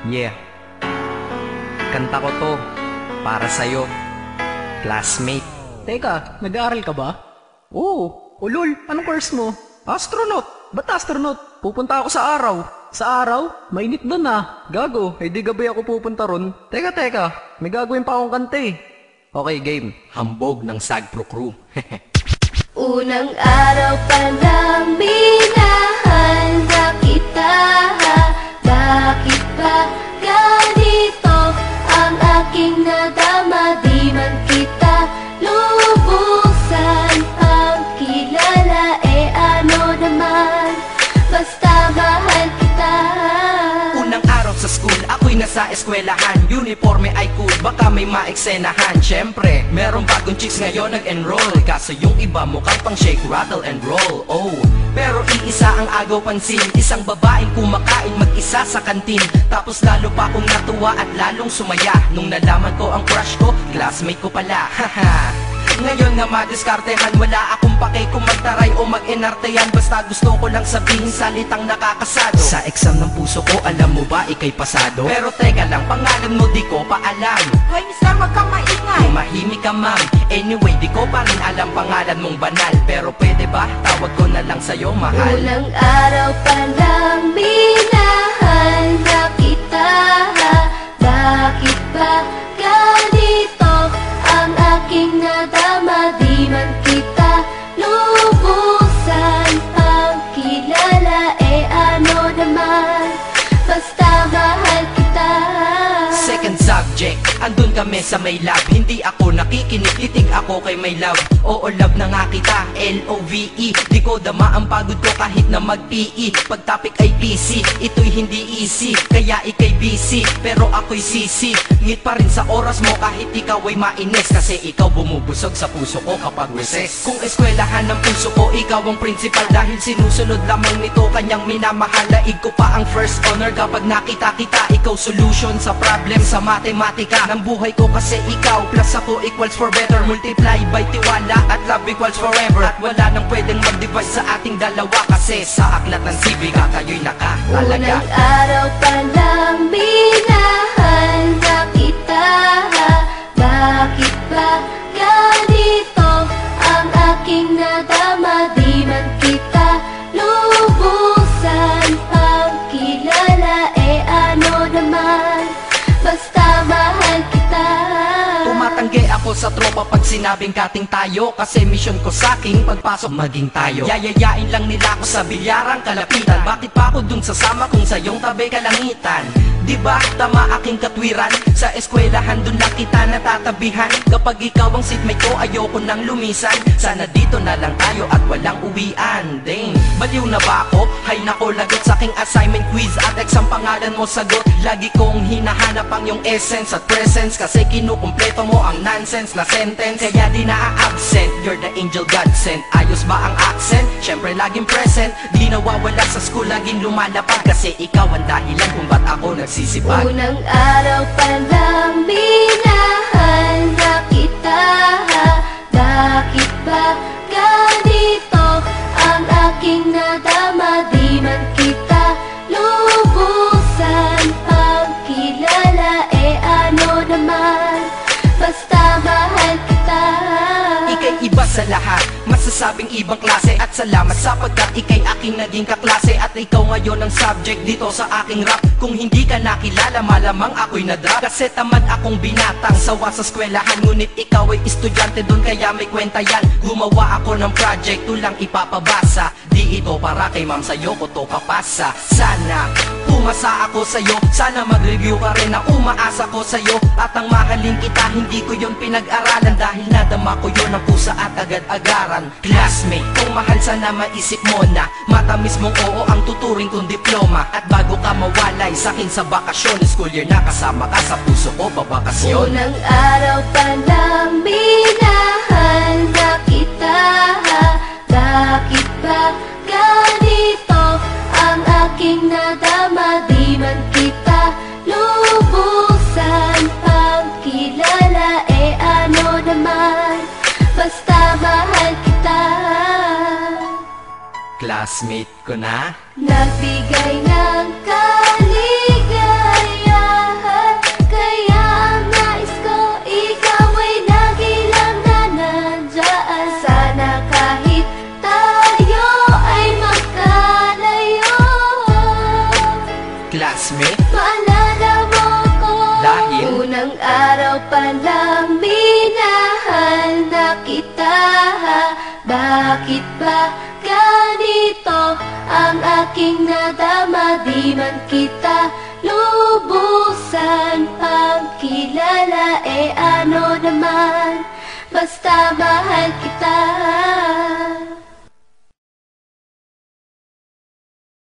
Yeah, kanta ko to para sa'yo, classmate. Teka, nag-aaral ka ba? Oo. Ulol, anong course mo? Astronaut. Ba't astronaut? Pupunta ako sa araw. Sa araw? Mainit doon ah. Gago, di gabi ako pupunta ron. Teka, may gagawin pa akong kanta eh. Okay, game. Hambog ng Sagpro Crew. Unang araw pa lang minahal na kita. Bakit ba ganito ang aking nadama? Di man kita lubusan ang kilala. Ano naman, basta mahal kita. Unang araw sa school, ako'y nasa eskwelahan. Uniforme ay cool, baka may maeksenahan. Siyempre, merong bagong chicks ngayon nag-enroll. Kaso yung iba mukhang pang shake, rattle and roll. Oh, pero iisa ang agaw pansin. Isang babaeng kumakain mag-isa sa kantin. Tapos lalo pa akong natuwa at lalong sumaya nung nalaman ko ang crush ko, classmate ko pala. Haha. Ngayon nga madiskartehan, wala akong pake kung magtaray o mag-enartehan. Basta gusto ko lang sabihin salitang nakakasado. Sa exam ng puso ko, alam mo ba ikay pasado? Pero teka lang, pangalan mo di ko pa alam. Hoy mister, wag kang maingay. Tumahimik ka ma'am. Anyway, di ko pa rin alam pangalan mong banal. Pero pwede ba, tawag ko na lang sa'yo mahal. Unang araw pa lang minahal na kita. Bakit ba ganito ang aking nadama? Di man kita lubusan ang kilala. Ano naman, basta mahal kita. Second subject, andun kami sa may lab. Hindi ako nakikinig, titig ako kay may love. Oo, love na nga kita, L-O-V-E. Di ko dama ang pagod ko kahit na mag-PE. Pag topic ay PC, ito'y hindi easy. Kaya ikay busy, pero ako'y sisi. Ngit pa rin sa oras mo kahit ikaw ay mainis. Kasi ikaw bumubusog sa puso ko kapag recess. Kung eskwelahan ng puso ko, ikaw ang principal. Dahil sinusunod lamang nito kanyang minamahal. Laig ko pa ang first honor kapag nakita kita. Ikaw solution sa problem sa matematika ng buhay ko, kasi ikaw plus ako equals for better. Multiply by tiwala at love equals forever. At wala nang pwedeng mag-divide sa ating dalawa, kasi sa aklat ng sibiga tayo'y nakatalaga. Unang araw pa lang minahal na kita. Bakit ba ganito ang aking nadama? Di man kita lubusan ang kilala. Ano naman, basta mahal kita. Tumatanggi ako sa tropa pag sinabing kating tayo, kasi mission ko sa aking pagpasok maging tayo. Yayayain lang nila ako sa bilyarang kalapitan. Bakit pa ako dun sasama kung sa iyong tabi kalangitan? Diba tama aking katwiran? Sa eskwelahan dun lang kita natatabihan. Kapag ikaw ang seatmate ko, ayoko nang lumisan. Sana dito na lang tayo at walang uwian. Dang, baliw na ba ako? Hay nako, lagot sa aking assignment, quiz at exam, pangalan mo sagot. Lagi kong hinahanap ang iyong essence at presence, kasi kinukumpleto mo ang nonsense na sentence. Kaya di na-absent, you're the angel God sent. Ayos ba ang accent? Syempre laging present. Di nawawala sa school, laging lumalapag, kasi ikaw ang dahilan kung ba't ako nagsisipag. Unang araw pa lang minahal na kita. Bakit ba ganito ang aking nadama? Di man kita lubusan ang kilala. Ano naman, basta mahal kita. Ika'y iba sa lahat, masasabing ibang klase. At salamat sapagkat ika'y aking naging kaklase. At ikaw ngayon ang subject dito sa aking rap. Kung hindi ka nakilala, malamang ako'y na-drop. Kasi tamad akong binatang sawa sa eskwelahan. Ngunit ikaw ay estudyante dun, kaya may kwenta yan. Gumawa ako ng project, tulang ipapabasa. Di ito para kay ma'am, sa'yo ko to papasa. Sana pumasa ako sa'yo, sana mag-review ka rin na umaasa ko sa'yo. At ang mahalin kita, hindi ko yun pinag-aralan. Dahil nadama ko yun ang pusa at agad-agaran. Classmate, kung mahal sana maisip mo na matamis mong oo ang tuturing kong diploma. At bago ka mawalay sa'kin sa bakasyon, school year na kasama ka sa puso ko babakasyon. Unang araw pa lang minahal na kita. Bakit ba ganito ang aking nadama? Di man kita lubusan ang kilala. Ano naman, basta mahal kita. Classmate ko na, nagbigay ng kaligaya. Bakit ba ganito ang aking nadama? Di man kita lubusan pagkilala, ano naman, basta mahal kita.